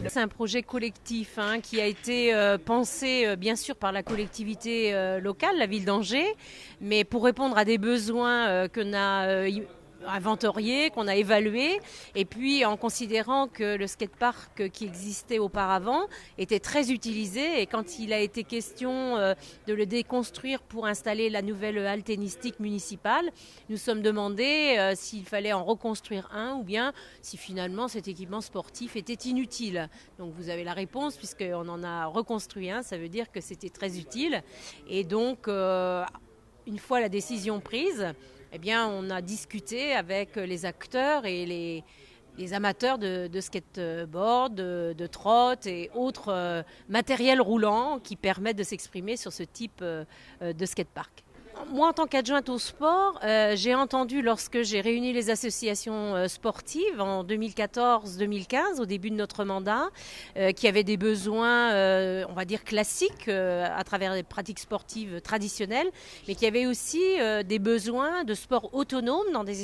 C'est un projet collectif qui a été pensé bien sûr par la collectivité locale, la ville d'Angers, mais pour répondre à des besoins qu'on a inventorié, qu'on a évalué, et puis en considérant que le skatepark qui existait auparavant était très utilisé, et quand il a été question de le déconstruire pour installer la nouvelle halle tennistique municipale, nous sommes demandé s'il fallait en reconstruire un ou bien si finalement cet équipement sportif était inutile. Donc vous avez la réponse, puisqu'on en a reconstruit un, ça veut dire que c'était très utile, et donc une fois la décision prise, eh bien, on a discuté avec les acteurs et les amateurs de skateboard, de trot et autres matériels roulants qui permettent de s'exprimer sur ce type de skatepark. Moi, en tant qu'adjointe au sport, j'ai entendu lorsque j'ai réuni les associations sportives en 2014-2015, au début de notre mandat, qui avaient des besoins, on va dire, classiques à travers des pratiques sportives traditionnelles, mais qui avaient aussi des besoins de sport autonome dans des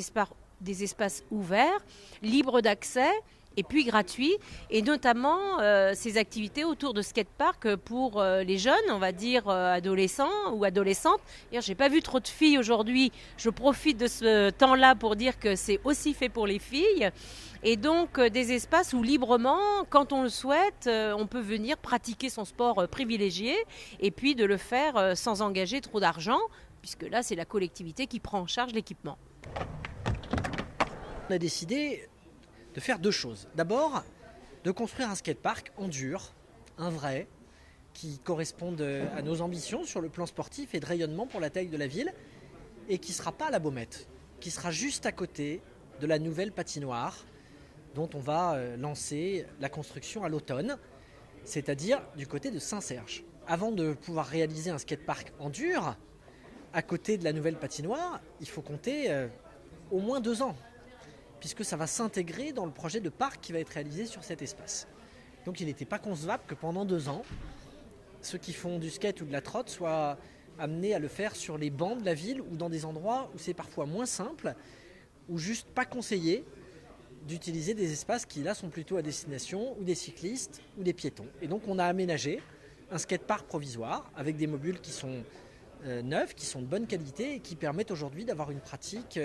espaces ouverts, libres d'accès, et puis gratuit, et notamment ces activités autour de skatepark pour les jeunes, on va dire adolescents ou adolescentes. D'ailleurs, j'ai pas vu trop de filles aujourd'hui, je profite de ce temps-là pour dire que c'est aussi fait pour les filles, et donc des espaces où librement, quand on le souhaite, on peut venir pratiquer son sport privilégié, et puis de le faire sans engager trop d'argent, puisque là c'est la collectivité qui prend en charge l'équipement. On a décidé de faire deux choses. D'abord, de construire un skatepark en dur, un vrai, qui corresponde à nos ambitions sur le plan sportif et de rayonnement pour la taille de la ville, et qui ne sera pas à la Baumette, qui sera juste à côté de la nouvelle patinoire dont on va lancer la construction à l'automne, c'est-à-dire du côté de Saint-Serge. Avant de pouvoir réaliser un skatepark en dur, à côté de la nouvelle patinoire, il faut compter au moins 2 ans, puisque ça va s'intégrer dans le projet de parc qui va être réalisé sur cet espace. Donc il n'était pas concevable que pendant 2 ans, ceux qui font du skate ou de la trotte soient amenés à le faire sur les bancs de la ville ou dans des endroits où c'est parfois moins simple, ou juste pas conseillé d'utiliser des espaces qui là sont plutôt à destination ou des cyclistes ou des piétons. Et donc on a aménagé un skatepark provisoire avec des modules qui sont neufs, qui sont de bonne qualité et qui permettent aujourd'hui d'avoir une pratique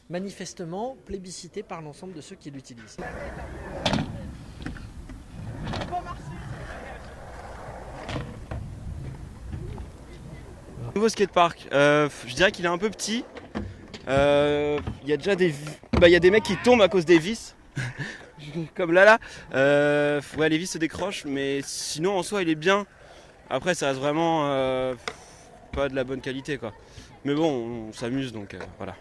manifestement plébiscité par l'ensemble de ceux qui l'utilisent. Nouveau skatepark, je dirais qu'il est un peu petit. Il y a déjà il y a des mecs qui tombent à cause des vis, comme là. Ouais, les vis se décrochent, mais sinon en soi il est bien. Après ça reste vraiment pas de la bonne qualité quoi. Mais bon, on s'amuse donc voilà.